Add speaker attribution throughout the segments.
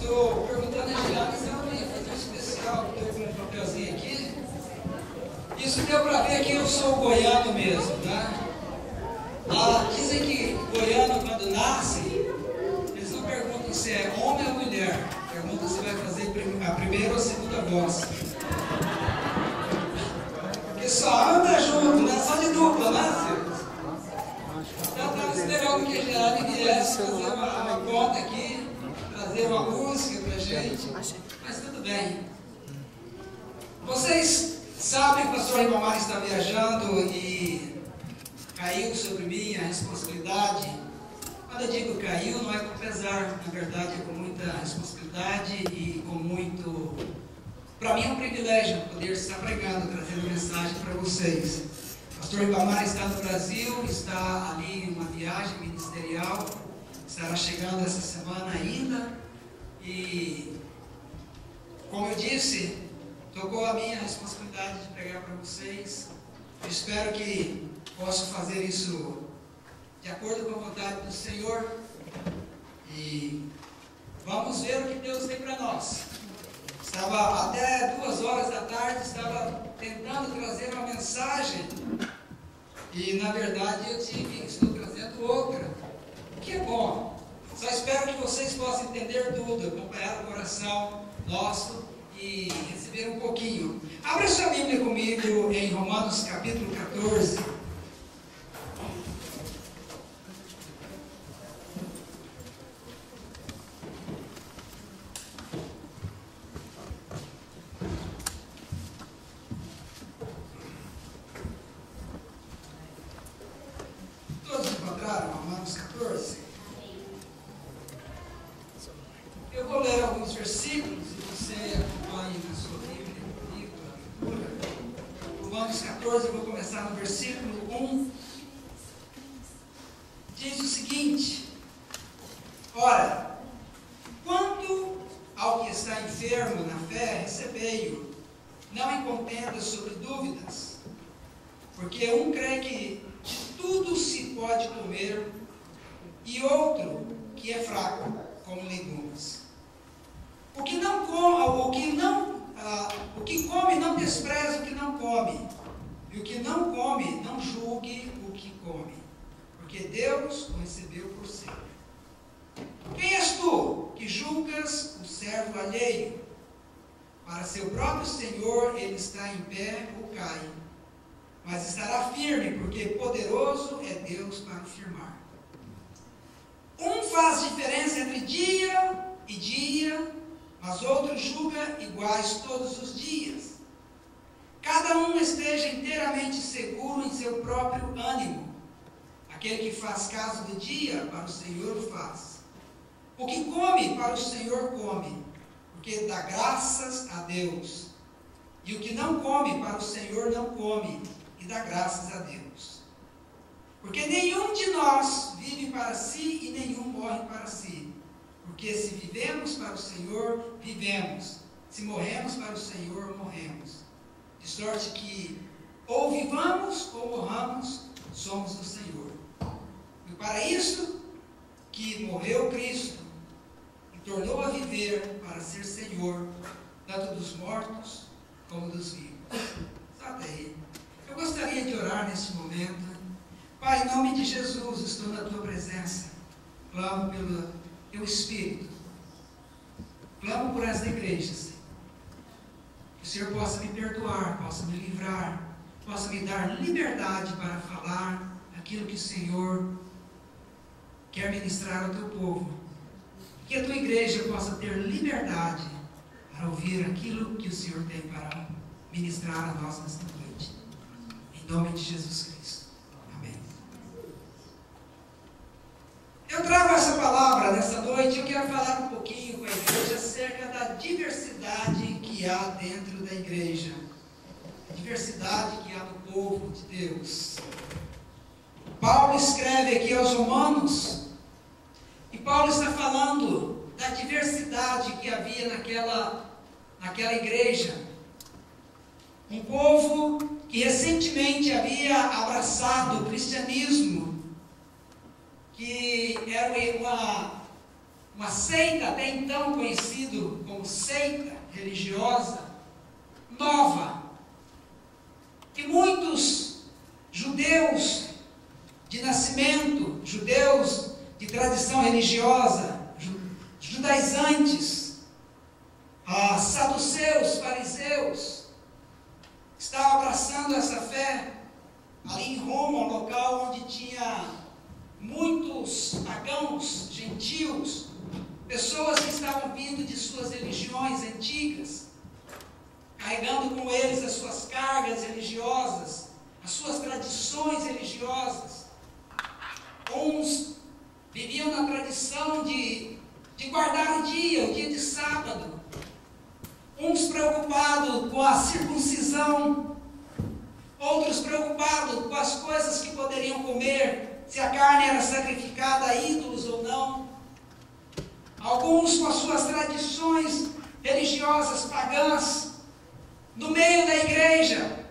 Speaker 1: estou perguntando a Giane se ela ia fazer um especial, estou com um papelzinho aqui. Isso deu para ver que eu sou goiano mesmo, tá? Dizem que goiano, quando nasce, eles não perguntam se é homem ou mulher, perguntam se vai fazer a primeira ou a segunda voz. Porque só anda junto, né? Só de dupla, né, Silvio? Já estava esperando que a Giane viesse fazer uma conta aqui, trazer uma música pra gente, mas tudo bem. Vocês sabem que o pastor Ribamar está viajando e caiu sobre mim a responsabilidade. Quando eu digo caiu, não é com pesar, na verdade é com muita responsabilidade e com muito... Para mim é um privilégio poder estar pregando, trazendo mensagem para vocês. O pastor Ribamar está no Brasil, está ali em uma viagem ministerial, estará chegando essa semana ainda. E, como eu disse, tocou a minha responsabilidade de pregar para vocês. Eu espero que possa fazer isso de acordo com a vontade do Senhor. E vamos ver o que Deus tem para nós. Estava até 2 horas da tarde, estava tentando trazer uma mensagem. E, na verdade, estou trazendo outra. O que é bom. Só espero que vocês possam entender tudo, acompanhar o coração nosso e receber um pouquinho. Abra sua Bíblia comigo em Romanos capítulo 14. Todos encontraram Romanos 14? Eu vou ler alguns versículos e você acompanhe na sua Bíblia comigo a leitura. Romanos 14, eu vou começar no versículo 1. Diz o seguinte: ora, quanto ao que está enfermo na fé, recebei-o, não em contenda sobre dúvidas, porque um crê que de tudo se pode comer, e outro que é fraco, como legumes. O que come não despreze o que não come, e o que não come não julgue o que come, porque Deus o recebeu por ser. Quem és tu que julgas o servo alheio? Para seu próprio Senhor ele está em pé ou cai, mas estará firme, porque poderoso é Deus para o firmar. Um faz diferença entre dia e dia, mas outro julga iguais todos os dias. Cada um esteja inteiramente seguro em seu próprio ânimo. Aquele que faz caso do dia, para o Senhor o faz. O que come, para o Senhor come, porque dá graças a Deus. E o que não come, para o Senhor não come, e dá graças a Deus. Porque nenhum de nós vive para si e nenhum morre para si. Porque se vivemos para o Senhor, vivemos. Se morremos para o Senhor, morremos. De sorte que ou vivamos ou morramos, somos do Senhor. E para isso que morreu Cristo e tornou a viver para ser Senhor, tanto dos mortos como dos vivos. Sabe aí? Eu gostaria de orar neste momento. Pai, em nome de Jesus, estou na Tua presença. Clamo pelo Teu Espírito. Clamo por esta igreja, Senhor. Que o Senhor possa me perdoar, possa me livrar, possa me dar liberdade para falar aquilo que o Senhor quer ministrar ao Teu povo. Que a Tua igreja possa ter liberdade para ouvir aquilo que o Senhor tem para ministrar a nós nesta noite. Em nome de Jesus Cristo. Amém. Eu trago essa palavra nessa noite. Eu quero falar um pouquinho com a igreja acerca da diversidade que há dentro da igreja. A diversidade que há no povo de Deus. Paulo escreve aqui aos Romanos, e Paulo está falando da diversidade que havia naquela igreja. Um povo que recentemente havia abraçado o cristianismo, que era uma seita até então conhecido como seita religiosa nova, que muitos judeus de nascimento, judeus de tradição religiosa, judaizantes, saduceus, fariseus, estavam abraçando essa fé ali em Roma, um local onde tinha muitos pagãos, gentios, pessoas que estavam vindo de suas religiões antigas, carregando com eles as suas cargas religiosas, as suas tradições religiosas. Uns viviam na tradição de guardar o dia de sábado. Uns preocupados com a circuncisão, outros preocupados com as coisas que poderiam comer, se a carne era sacrificada a ídolos ou não. Alguns com as suas tradições religiosas pagãs, no meio da igreja,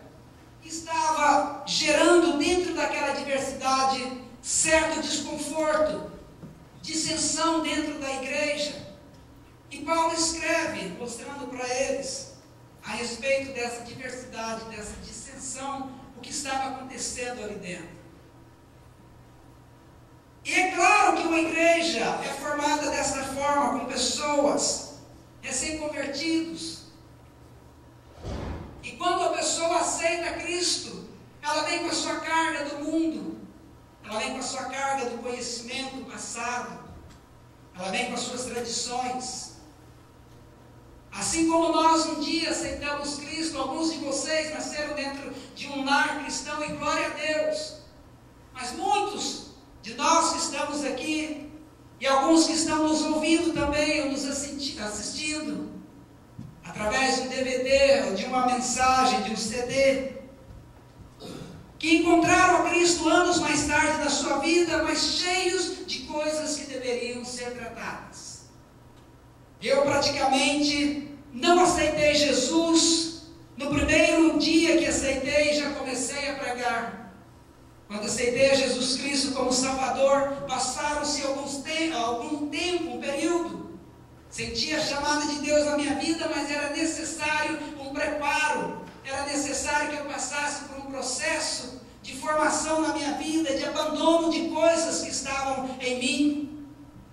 Speaker 1: estava gerando dentro daquela diversidade certo desconforto, dissensão dentro da igreja. E Paulo escreve, mostrando para eles, a respeito dessa diversidade, dessa dissensão, o que estava acontecendo ali dentro. E é claro que uma igreja é formada dessa forma, com pessoas recém-convertidos. E quando a pessoa aceita Cristo, ela vem com a sua carga do mundo, ela vem com a sua carga do conhecimento passado, ela vem com as suas tradições. Assim como nós um dia aceitamos Cristo, alguns de vocês nasceram dentro de um lar cristão e glória a Deus. Mas muitos de nós que estamos aqui, e alguns que estão nos ouvindo também, ou nos assistindo, através de um DVD, ou de uma mensagem, de um CD, que encontraram a Cristo anos mais tarde na sua vida, mas cheios de coisas que deveriam ser tratadas. Eu praticamente não aceitei Jesus. No primeiro dia que aceitei, já comecei a pregar. Quando aceitei a Jesus Cristo como Salvador, passaram-se algum tempo, um período. Sentia a chamada de Deus na minha vida, mas era necessário um preparo. Era necessário que eu passasse por um processo de formação na minha vida, de abandono de coisas que estavam em mim.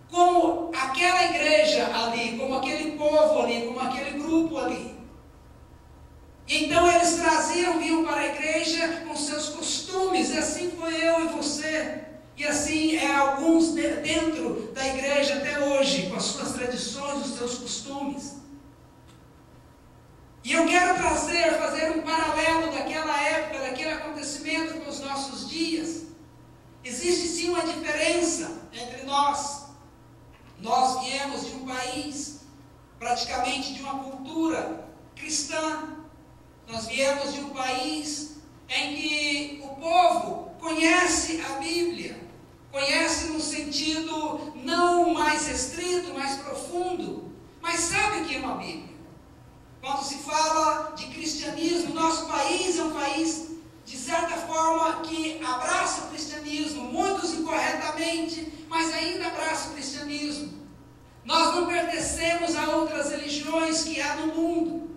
Speaker 1: Como aquela igreja ali, como aquele povo ali, como aquele grupo ali. Então eles vinham para a igreja com seus costumes, e assim foi eu e você. E assim é alguns dentro da igreja até hoje, com as suas tradições, os seus costumes. E eu quero fazer um paralelo daquela época, daquele acontecimento com os nossos dias. Existe sim uma diferença entre nós. Nós viemos de um país, praticamente de uma cultura cristã. Nós viemos de um país em que o povo conhece a Bíblia, conhece no sentido não mais restrito, mais profundo, mas sabe o que é uma Bíblia. Quando se fala de cristianismo, nosso país é um país, de certa forma, que abraça o cristianismo, muitos incorretamente, mas ainda abraça o cristianismo. Nós não pertencemos a outras religiões que há no mundo.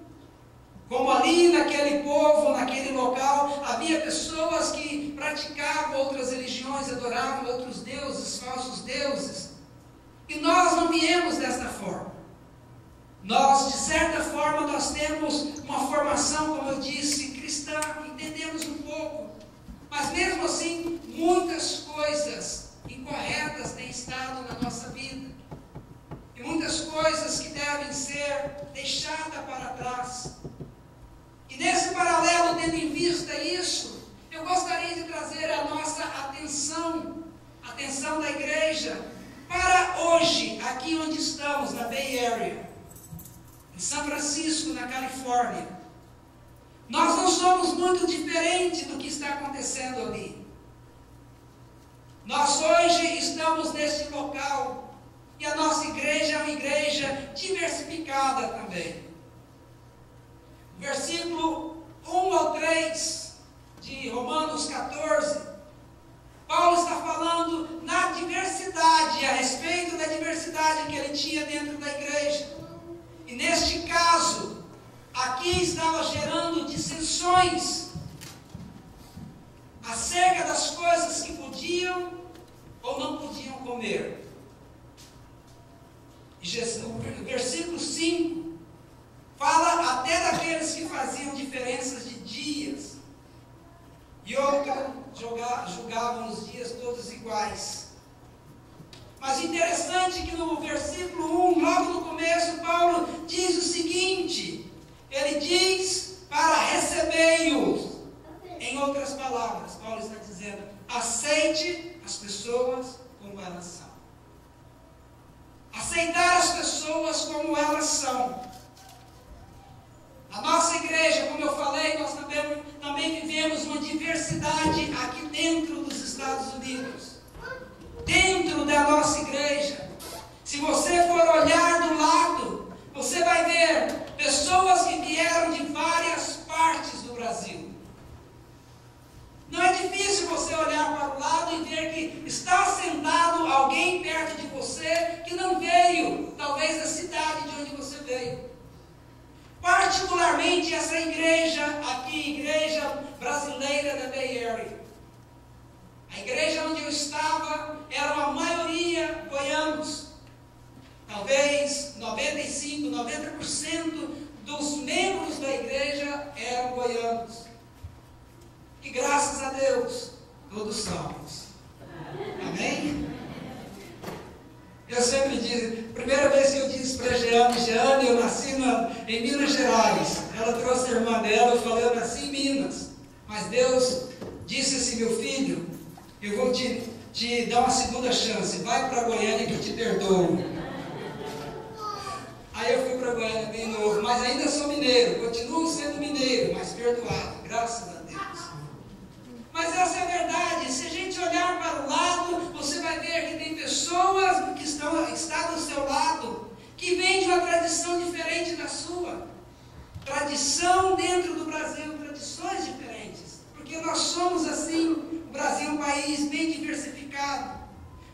Speaker 1: Como ali naquele povo, naquele local, havia pessoas que praticavam outras religiões, adoravam outros deuses, falsos deuses. E nós não viemos desta forma. Nós, de certa forma, nós temos uma formação, como eu disse, cristã, entendemos um pouco. Mas mesmo assim, muitas coisas incorretas têm estado na nossa vida. E muitas coisas que devem ser deixadas para trás. E nesse paralelo, tendo em vista isso, eu gostaria de trazer a nossa atenção, a atenção da igreja, para hoje, aqui onde estamos, na Bay Area, em São Francisco, na Califórnia. Nós não somos muito diferentes do que está acontecendo ali. Nós hoje estamos neste local, e a nossa igreja é uma igreja diversificada também. Versículo 1 ao 3 de Romanos 14, Paulo está falando na diversidade, a respeito da diversidade que ele tinha dentro da igreja. E neste caso, aqui estava gerando dissensões acerca das coisas que podiam ou não podiam comer. O versículo 5 fala até daqueles que faziam diferenças de dias e outros julgavam os dias todos iguais. Mas interessante que no versículo 1, logo no começo, Paulo diz o seguinte: ele diz para recebei-os. Em outras palavras, Paulo está dizendo: aceite as pessoas como elas são. Aceitar as pessoas como elas são. A nossa igreja, como eu falei, nós também vivemos uma diversidade aqui dentro dos Estados Unidos. Dentro da nossa igreja, se você for olhar do lado, você vai ver pessoas que vieram de várias partes do Brasil. Não é difícil você olhar para o lado e ver que está sentado alguém perto de você que não veio, talvez, da cidade de onde você veio. Particularmente essa igreja aqui, igreja brasileira da Bay Area. A igreja onde eu estava era a maioria goianos. Talvez 95%, 90% dos membros da igreja eram goianos. E graças a Deus, todos salvos. Amém? Eu sempre digo, primeira vez que eu disse para Jeane, eu nasci em Minas Gerais. Ela trouxe a irmã dela, eu falei, eu nasci em Minas. Mas Deus disse assim: meu filho, eu vou te dar uma segunda chance. Vai para Goiânia que eu te perdoo. Aí eu fui para Goiânia bem novo, mas ainda sou mineiro. Continuo sendo mineiro, mas perdoado. Graças a Deus. Mas essa é a verdade. Se a gente olhar para o lado, você vai ver que tem pessoas que estão do seu lado, que vêm de uma tradição diferente da sua. Tradição dentro do Brasil, tradições diferentes. Porque nós somos assim. O Brasil é um país bem diversificado.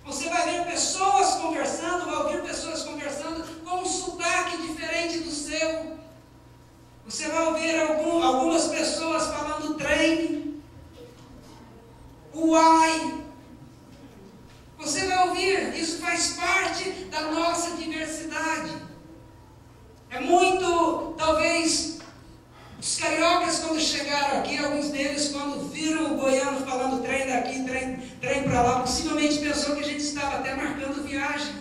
Speaker 1: Você vai ver pessoas conversando, vai ouvir pessoas conversando com um sotaque diferente do seu. Você vai ouvir algumas pessoas falando trem, uai. Você vai ouvir, isso faz parte da nossa diversidade. É muito, talvez, os cariocas quando chegaram aqui, alguns deles quando viram o goiano falando trem daqui, trem para lá, possivelmente pensou que a gente estava até marcando viagem.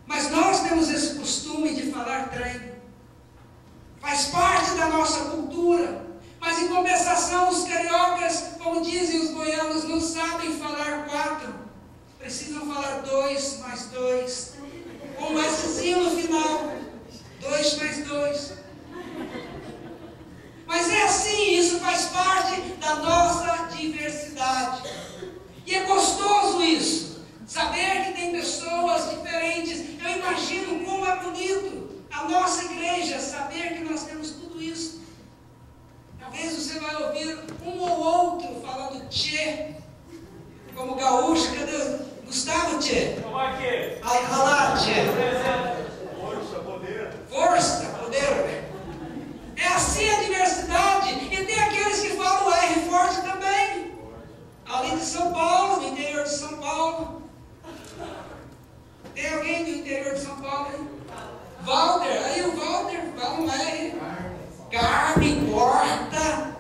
Speaker 1: Mas nós temos esse costume de falar trem. Faz parte da nossa cultura. Mas em compensação, os cariocas, como dizem os goianos, não sabem falar 4. Precisam falar 2 mais 2. Com um Szinho no final. 2 mais 2. Mas é assim, isso faz parte da nossa diversidade. E é gostoso isso. Saber que tem pessoas diferentes. Eu imagino como é bonito a nossa igreja, saber que nós temos tudo isso. Talvez você vai ouvir um ou outro falando tchê, como gaúcho. Cadê o Gustavo tchê?
Speaker 2: Como é que é?
Speaker 1: Ai, ralá tchê.
Speaker 2: Força, poder.
Speaker 1: Força, poder. É assim a diversidade. E tem aqueles que falam o R forte também. Ali de São Paulo, do interior de São Paulo. Tem alguém do interior de São Paulo aí? Walter, aí o Walter fala um R. Carne, corta.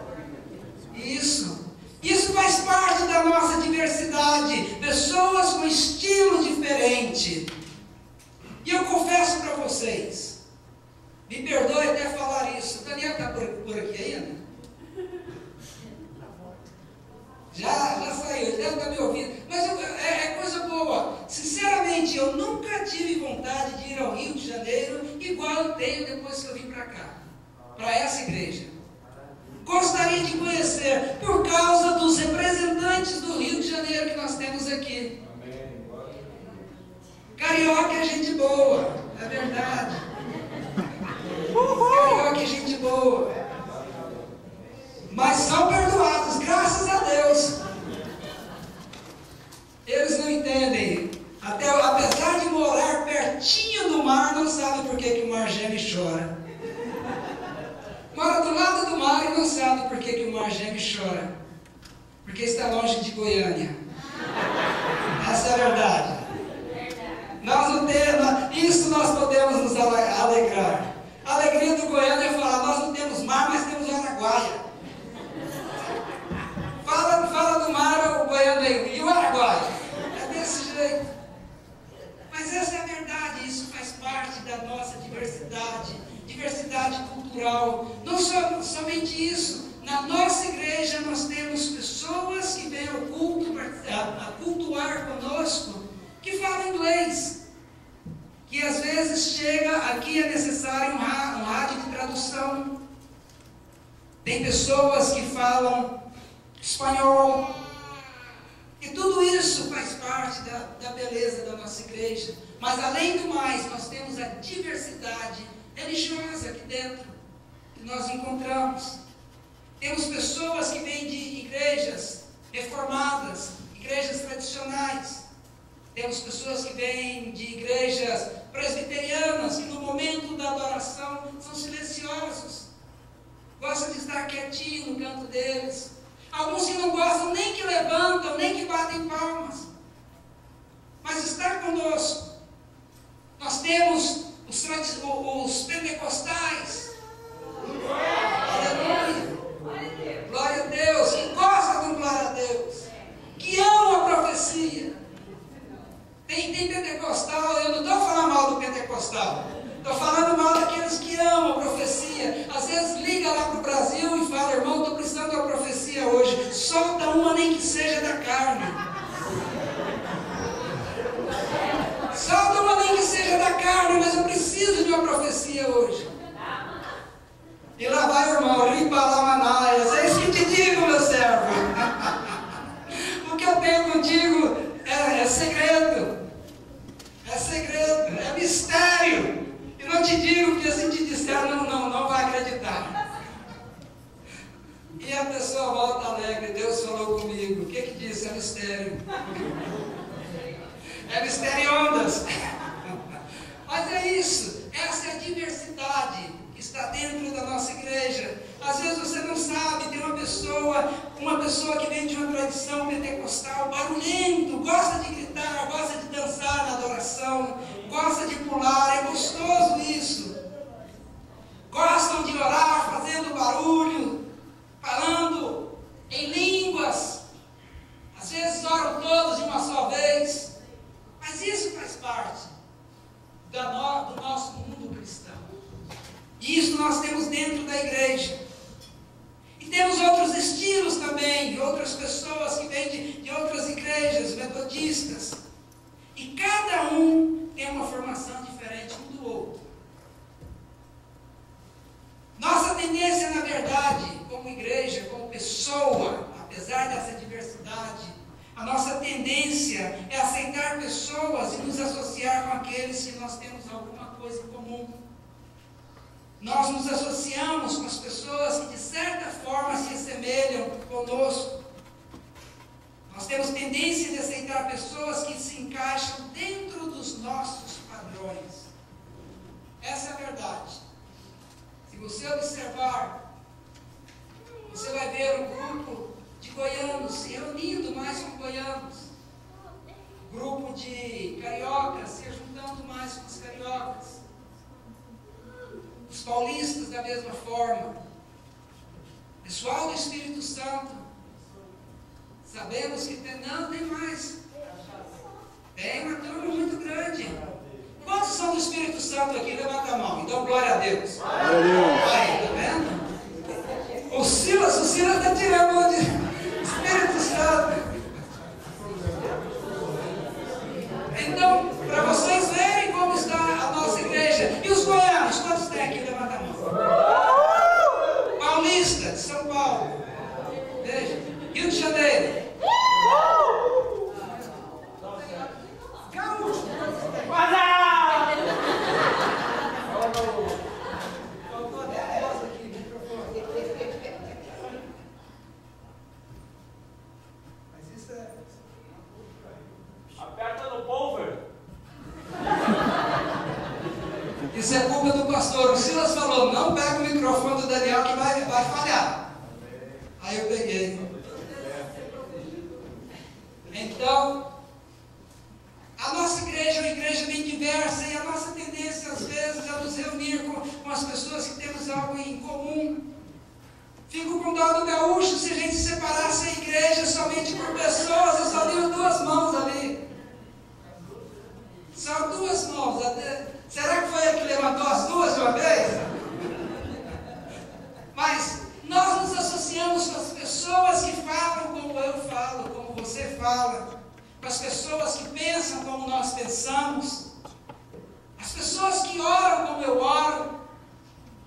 Speaker 1: Isso. Isso faz parte da nossa diversidade. Pessoas com estilo diferente. E eu confesso para vocês, me perdoe até falar isso. O Daniel está por aqui ainda? Já saiu, ele deve estar me ouvindo. Mas é coisa boa. Sinceramente, eu nunca tive vontade de ir ao Rio de Janeiro, igual eu tenho depois que eu vim para cá, para essa igreja. Gostaria de conhecer, por causa dos representantes do Rio de Janeiro que nós temos aqui. Carioca é gente boa, é verdade. Carioca é gente boa. Mas são perdoados, graças a Deus. Eles não entendem. Apesar de pertinho do mar não sabe por que o mar geme e chora. Mora do lado do mar e não sabe por que o mar geme e chora. Porque está longe de Goiânia. Essa é a verdade. Nós não temos, isso nós podemos nos alegrar. A alegria do Goiânia é falar, nós não temos mar, mas temos Araguaia. Fala do mar, o Goiânia aí, e o Araguaia? É desse jeito. Mas essa é a verdade, isso faz parte da nossa diversidade cultural. Não somente isso, na nossa igreja nós temos pessoas que vêm ao culto a cultuar conosco, que falam inglês, que às vezes chega aqui é necessário um rádio de tradução. Tem pessoas que falam espanhol. E tudo isso faz parte da beleza da nossa igreja. Mas além do mais, nós temos a diversidade religiosa aqui dentro, que nós encontramos. Temos pessoas que vêm de igrejas reformadas, igrejas tradicionais. Temos pessoas que vêm de igrejas presbiterianas, que no momento da adoração são silenciosos. Gostam de estar quietinho no canto deles. Alguns que não gostam nem que levantam, nem que batem palmas. Mas estar conosco. Nós temos os pentecostais. Aleluia. Glória a Deus. Que gostam do glória a Deus. Que amam a profecia. Tem pentecostal, eu não estou falando mal do pentecostal. Estou falando mal daqueles que amam a profecia. Às vezes liga lá para o Brasil e fala, irmão, estou precisando de uma profecia hoje. Solta uma, nem que seja da carne. Solta uma, nem que seja da carne, mas eu preciso de uma profecia hoje. E lá vai o irmão, limpa lá manaias. É isso que te digo, meu servo. O que eu tenho contigo é segredo. É segredo, é mistério. E não te digo, porque se te disser, não vai acreditar. E a pessoa volta alegre, Deus falou comigo. O que disse? É mistério. É mistério ondas. Mas é isso, essa é a diversidade que está dentro da nossa igreja. Às vezes você não sabe, tem uma pessoa que vem de uma tradição pentecostal, barulhento, gosta de gritar, gosta de dançar na adoração, gosta de pular, é gostoso isso. Gostam de orar fazendo barulho, falando em línguas. Às vezes oram todos de uma só vez. Mas isso faz parte do nosso mundo cristão. E isso nós temos dentro da igreja. E temos outros estilos também, de outras pessoas que vêm de outras igrejas, metodistas. E cada um tem uma formação diferente um do outro. Nossa tendência, na verdade, como igreja, como pessoa, apesar dessa diversidade, a nossa tendência é aceitar pessoas e nos associar com aqueles que nós temos alguma coisa em comum. Nós nos associamos com as pessoas que de certa forma se assemelham conosco. Nós temos tendência de aceitar pessoas que se encaixam dentro dos nossos padrões. Essa é a verdade. Se você observar, você vai ver um grupo de goianos se reunindo mais com goianos. Grupo de cariocas se juntando mais com os cariocas. Os paulistas da mesma forma. Pessoal do Espírito Santo. Sabemos que tem mais. Tem uma turma muito grande. Quantos são do Espírito Santo aqui? Levanta a mão. Então, glória a Deus.
Speaker 3: Glória a Deus.
Speaker 1: Aí, tá vendo? O Silas está tirando o Espírito Santo. Então, para vocês verem como está a nossa igreja. E os goianos, quantos tem aqui? Levanta a mão. Paulista, de São Paulo. Veja. Rio de Janeiro. Gaúcho. Isso é culpa do pastor. O Silas falou, não pega o microfone do Daniel que vai falhar. Aí eu peguei. Então, a nossa igreja é uma igreja bem diversa e a nossa tendência às vezes é nos reunir com as pessoas que temos algo em comum. Fico com dó do gaúcho se a gente separasse a igreja somente por pessoas. Eu só tenho 2 mãos ali. São 2 mãos. Será que foi ele que levantou as 2 de uma vez? Mas nós nos associamos com as pessoas que falam como eu falo, como você fala, com as pessoas que pensam como nós pensamos, as pessoas que oram como eu oro.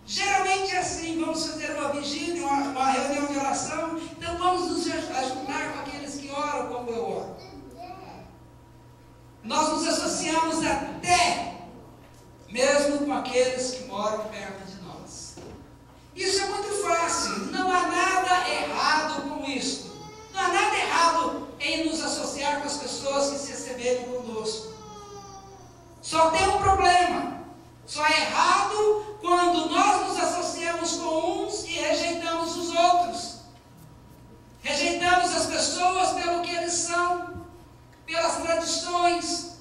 Speaker 1: Geralmente é assim, vamos fazer uma vigília, uma reunião de oração, então vamos nos ajudar com aqueles que oram como eu oro. Nós nos associamos até mesmo com aqueles que moram perto de nós. Isso é muito fácil, não há nada errado com isso. Não há nada errado em nos associar com as pessoas que se assemelham conosco. Só tem um problema. Só é errado quando nós nos associamos com uns e rejeitamos os outros. Rejeitamos as pessoas pelo que eles são, pelas tradições,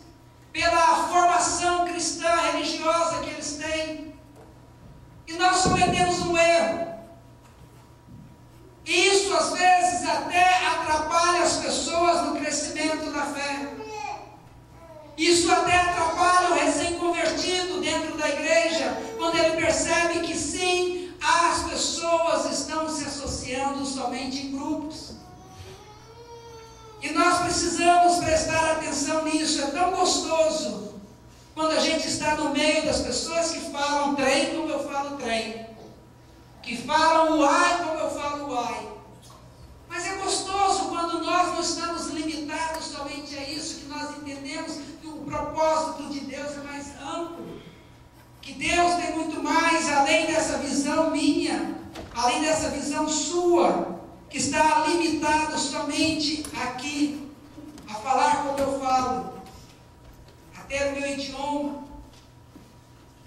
Speaker 1: pela formação cristã, religiosa que eles têm. E nós cometemos um erro. E isso às vezes até atrapalha as pessoas no crescimento da fé. Isso até atrapalha o recém-convertido dentro da igreja, quando ele percebe que sim, as pessoas estão se associando somente em grupos. E nós precisamos prestar atenção nisso. É tão gostoso quando a gente está no meio das pessoas que falam trem como eu falo trem, que falam uai como eu falo uai. Mas é gostoso quando nós não estamos limitados somente a isso, que nós entendemos que o propósito de Deus é mais amplo, que Deus tem muito mais, além dessa visão minha, além dessa visão sua, que está limitado somente aqui, a falar como eu falo, a ter o meu idioma,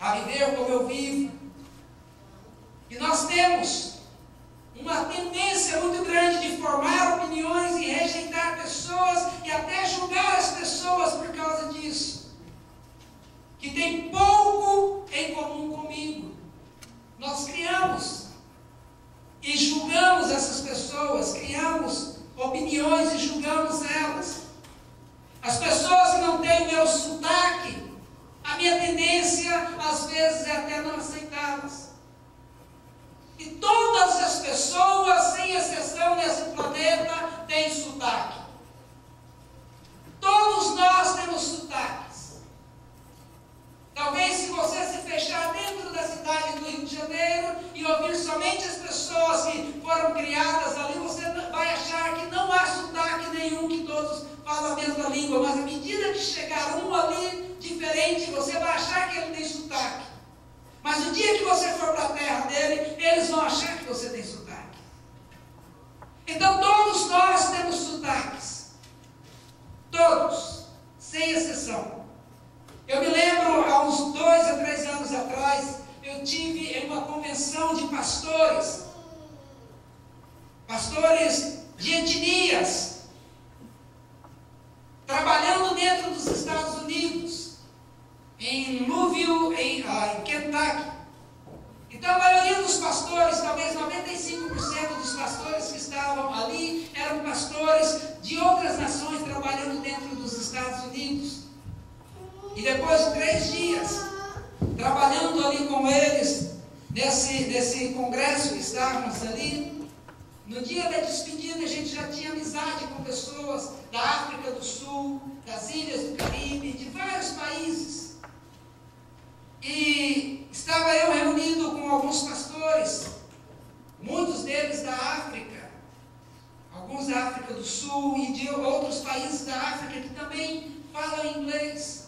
Speaker 1: a viver como eu vivo. E nós temos uma tendência muito grande de formar opiniões e rejeitar pessoas e até julgar as pessoas por causa disso, que tem pouco em comum comigo. Nós criamos e julgamos essas pessoas, criamos opiniões e julgamos elas. As pessoas que não têm o meu sotaque, a minha tendência às vezes é até não aceitá-las. E todas as pessoas, sem exceção nesse planeta, têm sotaque. Todos nós temos sotaques. Talvez se você se fechar dentro da cidade do Rio de Janeiro e ouvir somente as pessoas que foram criadas ali, você vai achar que não há sotaque nenhum, que todos falam a mesma língua. Mas à medida que chegar um ali diferente, você vai achar que ele tem sotaque. Mas o dia que você for para a terra dele, eles vão achar que você tem sotaque. Então todos nós temos sotaques. Todos, sem exceção. Eu me lembro, há uns 2 a 3 anos atrás, eu tive em uma convenção de pastores de etnias, trabalhando dentro dos Estados Unidos, em Louisville, em Kentucky. Então a maioria dos pastores, talvez 95% dos pastores que estavam ali, eram pastores de outras nações trabalhando dentro dos Estados Unidos. E depois de 3 dias, trabalhando ali com eles, nesse congresso que estávamos ali, no dia da despedida a gente já tinha amizade com pessoas da África do Sul, das Ilhas do Caribe, de vários países. E estava eu reunido com alguns pastores, muitos deles da África, alguns da África do Sul e de outros países da África que também falam inglês.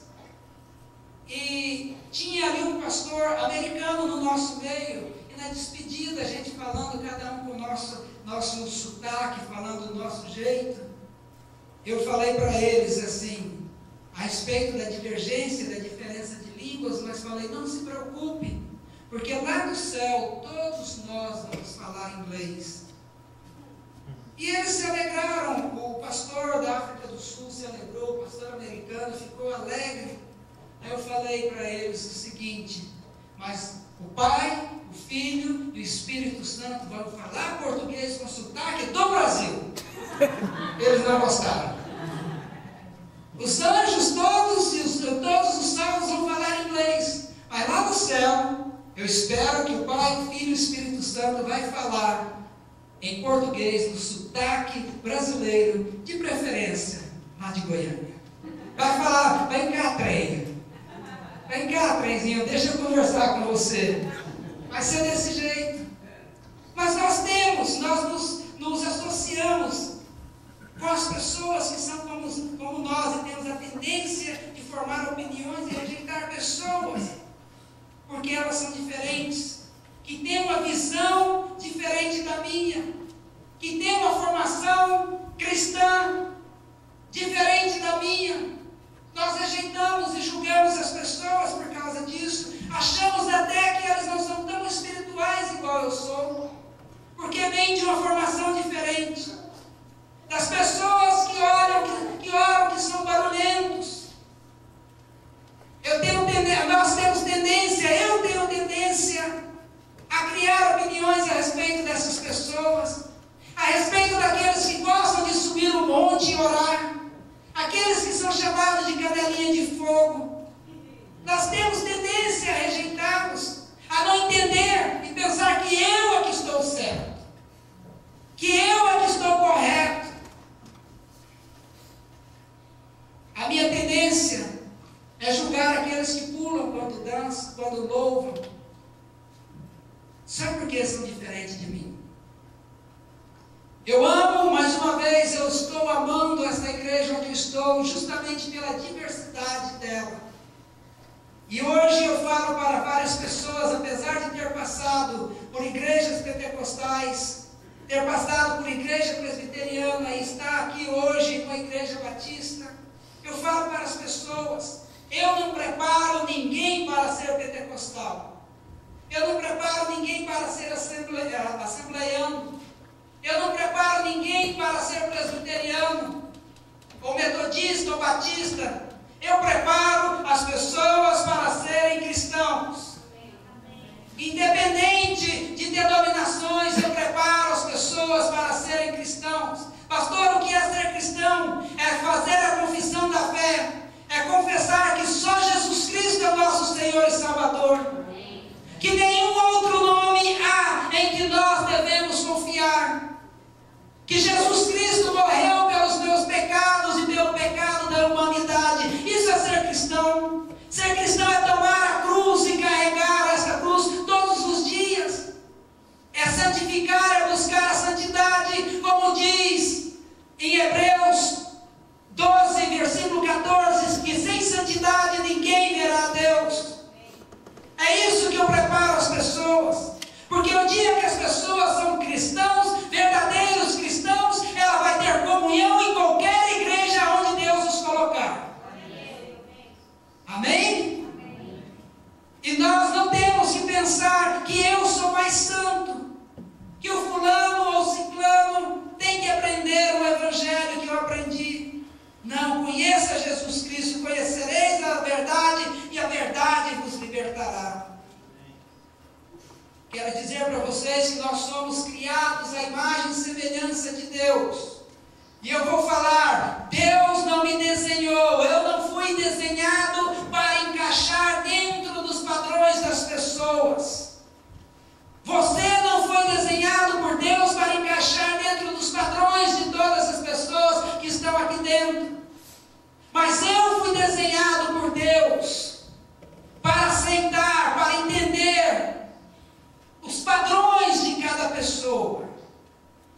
Speaker 1: E tinha ali um pastor americano no nosso meio, e na despedida, a gente falando, cada um com o nosso sotaque, falando do nosso jeito, eu falei para eles assim, a respeito da divergência, da diferença de línguas, mas falei, não se preocupe, Porque lá no céu, todos nós vamos falar inglês. E eles se alegraram, o pastor da África do Sul se alegrou, o pastor americano ficou alegre. Aí eu falei para eles o seguinte: mas o Pai, o Filho e o Espírito Santo vão falar português com sotaque do Brasil. Eles não gostaram. Os anjos todos os salvos vão falar inglês. Mas lá no céu, eu espero que o Pai, o Filho e o Espírito Santo vai falar em português, no sotaque brasileiro, de preferência lá de Goiânia. Vai falar: vem cá, trem. Vem cá, trenzinho, deixa eu conversar com você. Vai ser desse jeito. Mas nós nos associamos com as pessoas que são como nós e temos a tendência de formar opiniões e rejeitar pessoas, porque elas são diferentes, que têm uma visão diferente da minha, que têm uma formação cristã diferente da minha. Nós rejeitamos e julgamos as pessoas por causa disso. Achamos até que elas não são tão espirituais igual eu sou, porque vêm de uma formação diferente. Das pessoas que oram que são barulhentos. Eu tenho tendência a criar opiniões a respeito dessas pessoas, a respeito daqueles que gostam de subir um monte e orar, aqueles que são chamados de canelinha de fogo. Nós temos tendência a rejeitá-los, a não entender e pensar que eu é que estou certo, que eu é que estou correto. A minha tendência é julgar aqueles que pulam quando dançam, quando louvam. Sabe por que são diferentes de mim? Eu amo, mais uma vez, eu estou amando esta igreja onde eu estou, justamente pela diversidade dela. E hoje eu falo para várias pessoas, apesar de ter passado por igrejas pentecostais, ter passado por igreja presbiteriana e estar aqui hoje com a igreja batista, eu falo para as pessoas: eu não preparo ninguém para ser pentecostal. Eu não preparo ninguém para ser assembleiano. Eu não preparo ninguém para ser presbiteriano, ou metodista, ou batista. Eu preparo as pessoas para serem cristãos. Independente de denominações, eu preparo as pessoas para serem cristãos. Pastor, o que é ser cristão? É fazer a confissão da fé. É confessar que só Jesus Cristo é o nosso Senhor e Salvador. Que nenhum outro nome há em que nós devemos confiar. Que Jesus Cristo morreu pelos meus pecados e pelo pecado da humanidade. Isso é ser cristão. Ser cristão é tomar a cruz e carregar essa cruz todos os dias. É santificar, é buscar a santidade, como diz em Hebreus 12, versículo 14, que sem santidade ninguém verá a Deus. É isso que eu preparo as pessoas. Porque o dia que as pessoas são cristãos, verdadeiros cristãos, ela vai ter comunhão em qualquer igreja onde Deus os colocar. Amém? E nós não temos que pensar que eu sou mais santo, que o fulano ou ciclano tem que aprender o evangelho que eu aprendi. Não, conheça Jesus Cristo, conhecereis a verdade e a verdade vos libertará. Quero dizer para vocês que nós somos criados à imagem e semelhança de Deus. E eu vou falar: Deus não me desenhou, eu não fui desenhado para encaixar dentro dos padrões das pessoas. Você não foi desenhado por Deus para encaixar dentro dos padrões de todas as pessoas que estão aqui dentro. Mas eu fui desenhado por Deus para aceitar, para entender os padrões de cada pessoa.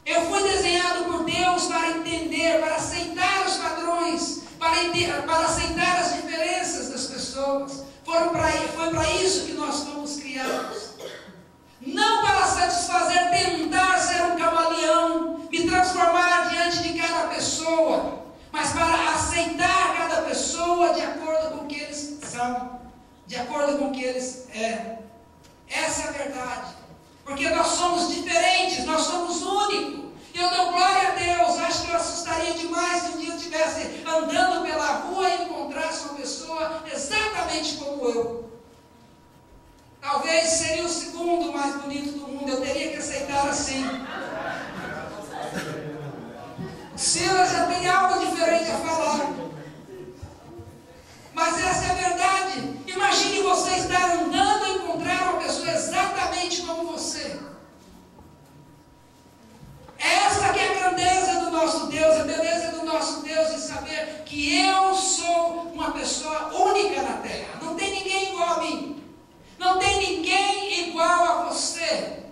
Speaker 1: Eu fui desenhado por Deus para entender, para aceitar os padrões, para aceitar as diferenças das pessoas. Foi para isso que nós fomos criados. Não para satisfazer, tentar ser um camaleão, me transformar diante de cada pessoa, mas para aceitar cada pessoa de acordo com o que eles são, de acordo com o que eles Essa é a verdade. Porque nós somos diferentes, nós somos únicos. E eu dou glória a Deus. Acho que eu assustaria demais se um dia eu estivesse andando pela rua e encontrasse uma pessoa exatamente como eu. Talvez seria o segundo mais bonito do mundo. Eu teria que aceitar assim. Silas já tem algo diferente a falar. Mas essa é a verdade. Imagine você estar andando e encontrar uma pessoa exatamente como você. Essa que é a grandeza do nosso Deus, a beleza do nosso Deus, de saber que eu sou uma pessoa única na terra. Não tem ninguém igual a mim. Não tem ninguém igual a você.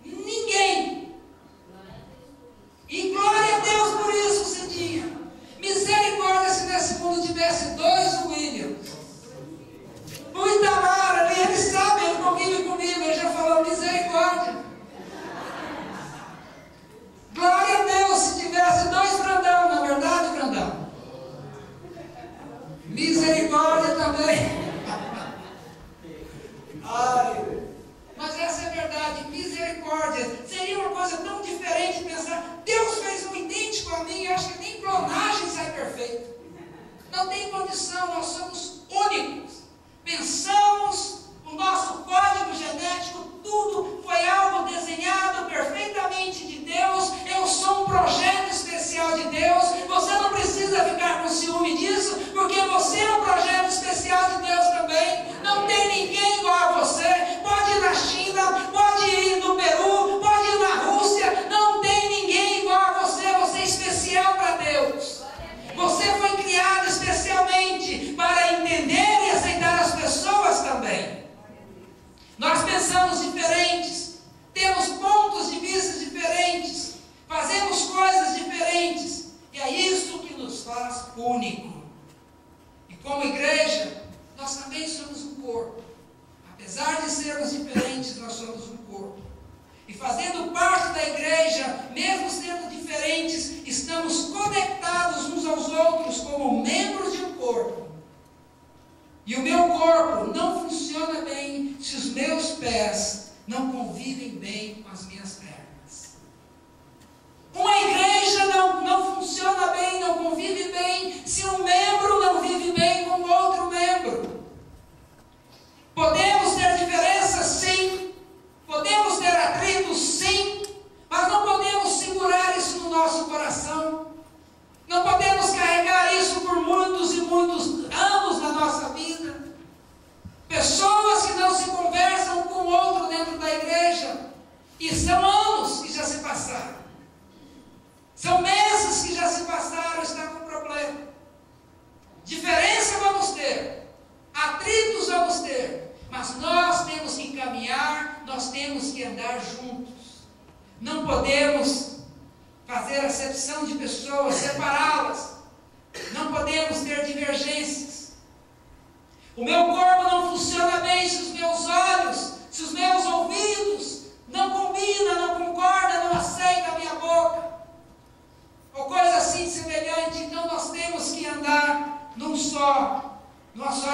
Speaker 1: Ninguém. E glória a Deus por isso, Cidinha. Misericórdia se nesse mundo tivesse 2 Williams. O Itamar ali, ele sabe, ele convive comigo, ele já falou misericórdia. Glória a Deus se tivesse 2 Brandão, na verdade, Brandão. Misericórdia também. Ai, mas essa é a verdade, misericórdia. Seria uma coisa tão diferente pensar, Deus fez um idêntico a mim, eu acho que nem clonagem sai perfeito. Não tem condição, nós somos únicos. Pensamos, o nosso código genético, tudo foi algo desenhado perfeitamente de Deus. Eu sou um projeto especial de Deus. Você não precisa ficar com ciúme disso, porque você é um projeto especial de Deus também. Não tem ninguém igual a você. Pode ir na China, pode ir no Peru, pode ir na Rússia. Não tem ninguém igual a você. Você é especial para Deus. Você foi criado especialmente para entender e aceitar as pessoas também. Nós pensamos diferentes, temos pontos de vista diferentes, fazemos coisas diferentes, e é isso que nos faz único. E como igreja, nós também somos um corpo. Apesar de sermos diferentes, nós somos um corpo. E fazendo parte da igreja, mesmo sendo diferentes, estamos conectados uns aos outros como membros de um corpo. E o meu corpo não funciona bem se os meus pés não convivem bem com as minhas pernas. Uma igreja não funciona bem, não convive bem, se um membro não vive bem com o outro membro. Podemos ter diferenças, sim. Podemos ter atritos, sim. Mas não podemos segurar isso no nosso coração. Não podemos carregar isso por muitos e muitos anos na nossa vida. Pessoas que não se conversam com o outro dentro da igreja. E são anos que já se passaram. São meses que já se passaram, está com problema. Diferença vamos ter. Atritos vamos ter. Mas nós temos que caminhar, nós temos que andar juntos. Não podemos fazer acepção de pessoas, separá-las. Não podemos ter divergências. O meu corpo não funciona bem se os meus olhos, se os meus ouvidos não combinam, não concordam, não aceitam a minha boca. Ou coisa assim semelhante. Então nós temos que andar numa só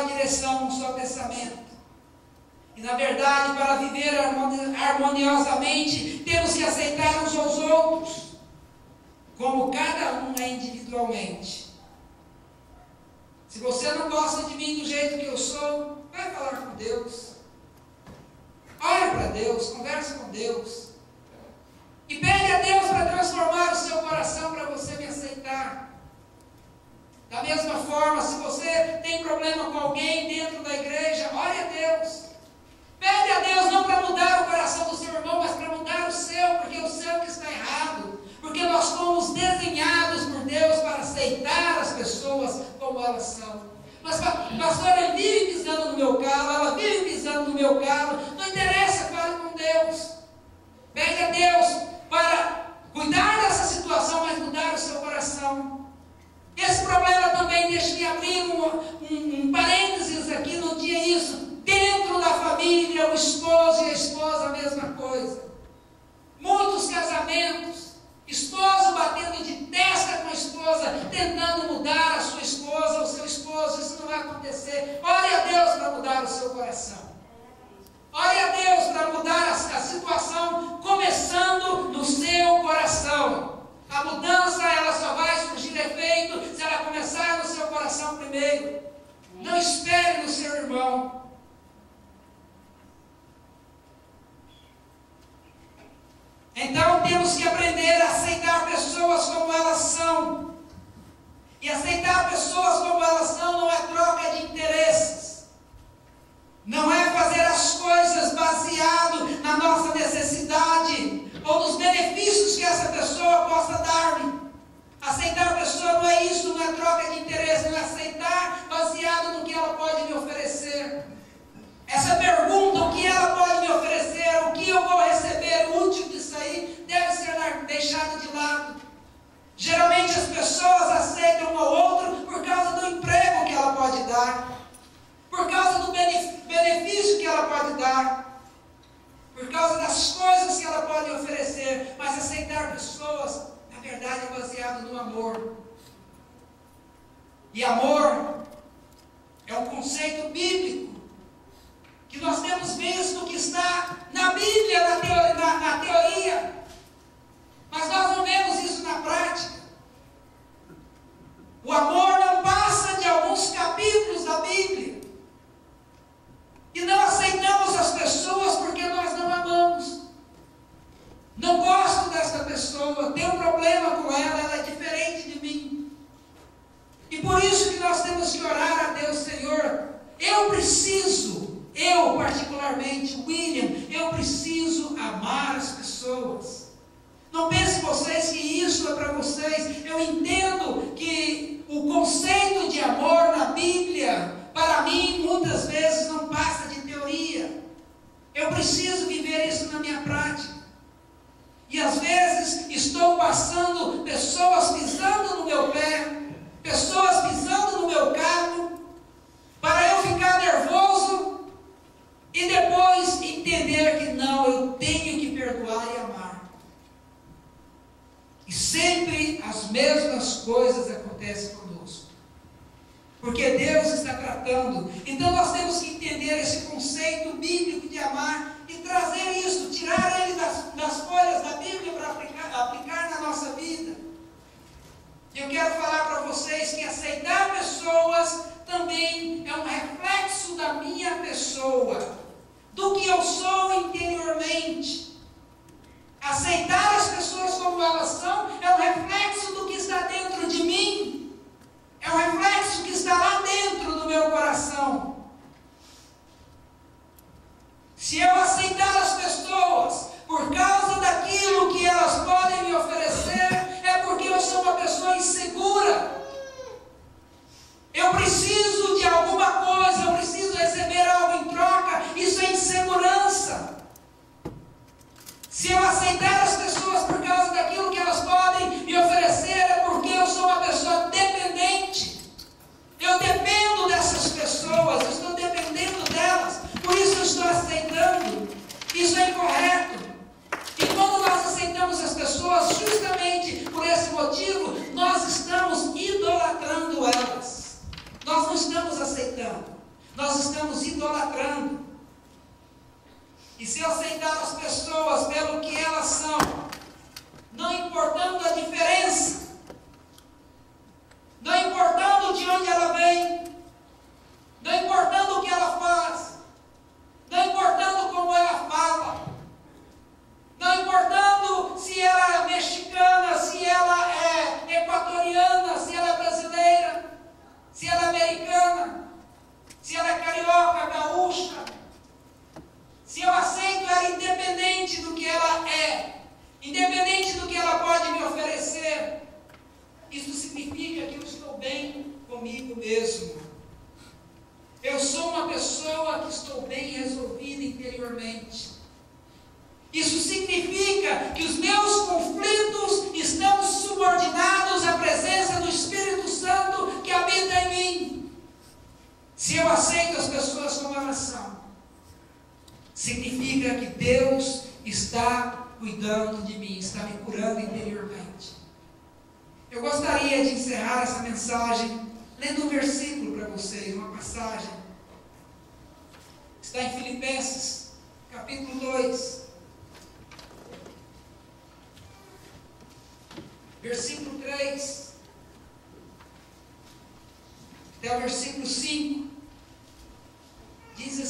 Speaker 1: direção, num só pensamento. E na verdade, para viver harmoniosamente, temos que aceitar uns aos outros, como cada um é individualmente. Se você não gosta de mim do jeito que eu sou, vai falar com Deus. Ore para Deus, converse com Deus. E pede a Deus para transformar o seu coração para você me aceitar. Da mesma forma, se você tem problema com alguém dentro da igreja, ore a Deus. Pede a Deus não para mudar o coração do seu irmão, mas para mudar o seu, porque é o seu que está errado. Porque nós fomos desenhados por Deus para aceitar as pessoas como elas são. Mas, pastor, ele vive pisando no meu calo, ela vive pisando no meu calo. Não interessa, fale com Deus. Pede a Deus para cuidar dessa situação, mas mudar o seu coração. Esse problema também, deixe-me abrir um parênteses aqui, não tinha isso. Dentro da família, o esposo e a esposa, a mesma coisa. Muitos casamentos, esposo batendo de testa com a esposa, tentando mudar a sua esposa, o seu esposo, isso não vai acontecer. Ore a Deus para mudar o seu coração. Ore a Deus A mudança, ela só vai surgir efeito se ela começar no seu coração primeiro. Não espere no seu irmão. Então temos que aprender a aceitar pessoas como elas são. E aceitar pessoas como elas são não é troca de interesses. Não é fazer as coisas baseado na nossa necessidade ou nos benefícios que essa pessoa possa dar-me. Aceitar a pessoa não é isso, não é troca de interesse, não é aceitar baseado no que ela pode me oferecer. Essa pergunta, o que ela pode me oferecer, o que eu vou receber útil disso aí, deve ser deixado de lado. Geralmente as pessoas aceitam um ao outro por causa do emprego que ela pode dar, por causa do benefício que ela pode dar, por causa das coisas que ela pode oferecer. Mas aceitar pessoas, na verdade, é baseado no amor. E amor é um conceito bíblico que nós temos visto que está na Bíblia, na teoria, mas nós não vemos isso na prática. O amor não passa de alguns capítulos da Bíblia. E não aceitamos as pessoas porque nós não amamos. Não gosto dessa pessoa, tenho um problema com ela, ela é diferente de mim. E por isso que nós temos que orar a Deus, Senhor, eu particularmente, William, eu preciso amar as pessoas. Não pense vocês que isso é para vocês. Eu entendo que o conceito de amor na Bíblia, para mim, muitas vezes não passa de teoria. Eu preciso viver isso na minha prática. E às vezes estou passando pessoas pisando no meu pé, pessoas pisando no meu carro, para eu ficar nervoso e depois entender que não, eu tenho que perdoar e amar. E sempre as mesmas coisas acontecem conosco, porque Deus está tratando. Então nós temos que entender esse conceito bíblico de amar e trazer isso, tirar ele das folhas da Bíblia para aplicar na nossa vida. Eu quero falar para vocês que aceitar pessoas também é um reflexo da minha pessoa, do que eu sou interiormente. Aceitar as pessoas como elas são é um reflexo do que está dentro de mim, é um reflexo que está lá dentro do meu coração. Se eu aceitar as pessoas por causa daquilo que elas podem me oferecer, é porque eu sou uma pessoa insegura. Eu preciso de alguma coisa, eu preciso receber algo em troca. Isso é insegurança. Se eu aceitar as pessoas por causa daquilo que elas podem me oferecer, é porque eu sou uma pessoa dependente. Eu dependo dessas pessoas, eu estou dependendo delas, por isso eu estou aceitando. Isso é incorreto. E quando nós aceitamos as pessoas, justamente por esse motivo, nós estamos idolatrando elas. Nós não estamos aceitando, nós estamos idolatrando. E se eu aceitar as pessoas pelo que elas são, não importando a diferença, não importando de onde ela vem, não importando o que ela faz, não importando como ela fala, não importando se ela é mexicana, se ela é equatoriana, se ela é brasileira, se ela é americana, se ela é carioca, gaúcha, se eu aceito ela independente do que ela é, independente do que ela pode me oferecer, isso significa que eu estou bem comigo mesmo. Eu sou uma pessoa que estou bem resolvida interiormente. Isso significa que os meus conflitos estão subordinados à presença do Espírito Santo que habita em mim. Se eu aceito as pessoas como elas são, significa que Deus está cuidando de mim, está me curando interiormente. Eu gostaria de encerrar essa mensagem lendo um versículo para vocês, uma passagem. Está em Filipenses, capítulo 2. Versículo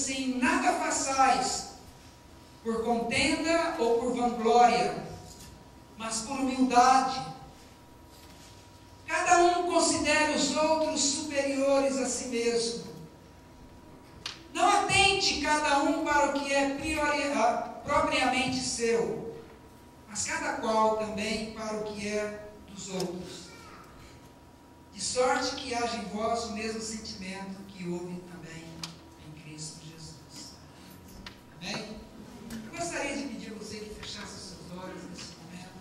Speaker 1: assim: nada façais por contenda ou por vanglória, mas por humildade. Cada um considere os outros superiores a si mesmo. Não atente cada um para o que é propriamente seu, mas cada qual também para o que é dos outros. De sorte que haja em vós o mesmo sentimento que houve também em Cristo Jesus. Amém? Eu gostaria de pedir a você que fechasse os seus olhos nesse momento.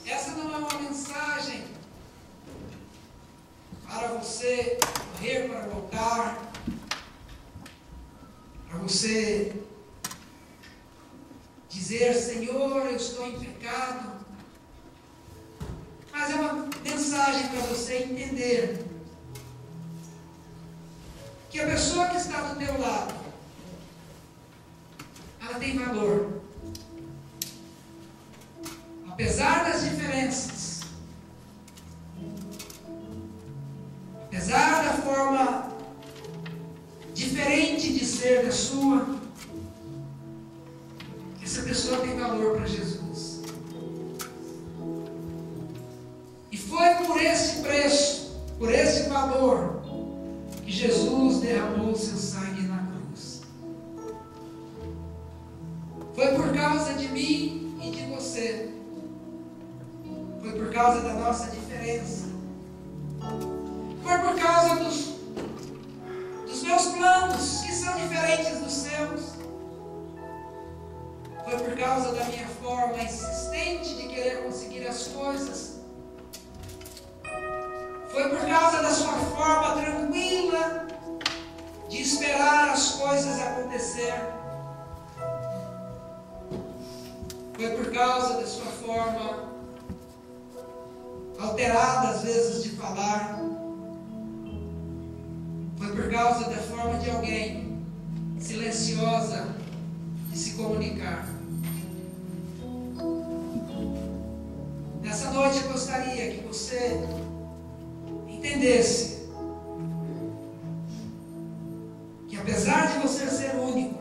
Speaker 1: Essa não é uma mensagem para você correr para o altar, para você dizer: Senhor, eu estou em pecado. Mas é uma mensagem para você entender que a pessoa que está do teu lado, ela tem valor. Apesar das diferenças, apesar da forma diferente de ser da sua, essa pessoa tem valor para Jesus. E foi por esse preço, por esse valor, que Jesus derramou o seu sangue na cruz. Foi por causa de mim e de você. Foi por causa da nossa diferença. Foi por causa dos meus planos, que são diferentes dos seus. Foi por causa da minha forma insistente de querer conseguir as coisas. Foi por causa da sua forma tranquila de esperar as coisas acontecer. Foi por causa da sua forma alterada, às vezes, de falar. Foi por causa da forma de alguém silenciosa de se comunicar. Nessa noite eu gostaria que você entendesse que, apesar de você ser único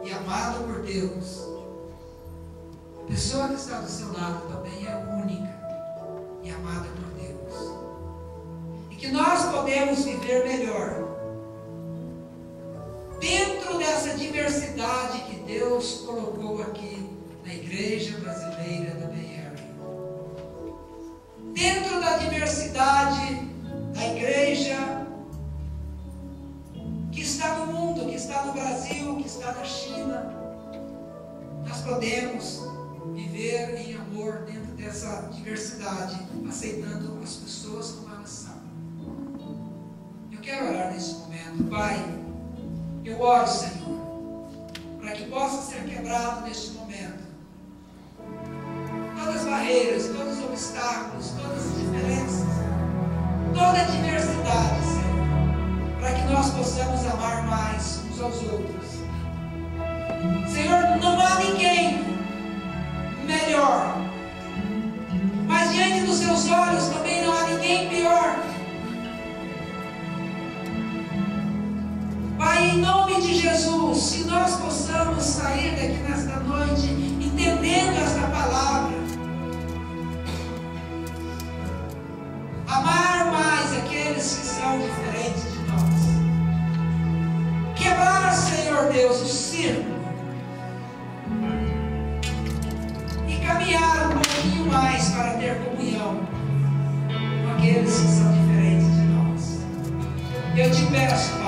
Speaker 1: e amado por Deus, a pessoa que está do seu lado também é única e amada por Deus, e que nós podemos viver melhor dentro dessa diversidade que Deus colocou aqui na Igreja Brasileira da Bay Area. Dentro da diversidade da igreja que está no mundo, que está no Brasil, que está na China, nós podemos viver em amor dentro dessa diversidade, aceitando as pessoas como elas são. Eu quero orar nesse momento. Pai, eu oro, Senhor, para que possa ser quebrado neste momento todas as barreiras, todos os obstáculos, todas as diferenças, toda a diversidade, Senhor, para que nós possamos amar mais uns aos outros. Senhor, não há ninguém melhor, mas diante dos seus olhos também não há ninguém pior. Pai, em nome de Jesus, que nós possamos sair daqui nesta noite entendendo esta palavra, amar mais aqueles que são diferentes de nós, quebrar, Senhor Deus, o círculo e caminhar um pouquinho mais para ter comunhão com aqueles que são diferentes de nós. Eu te peço, Pai,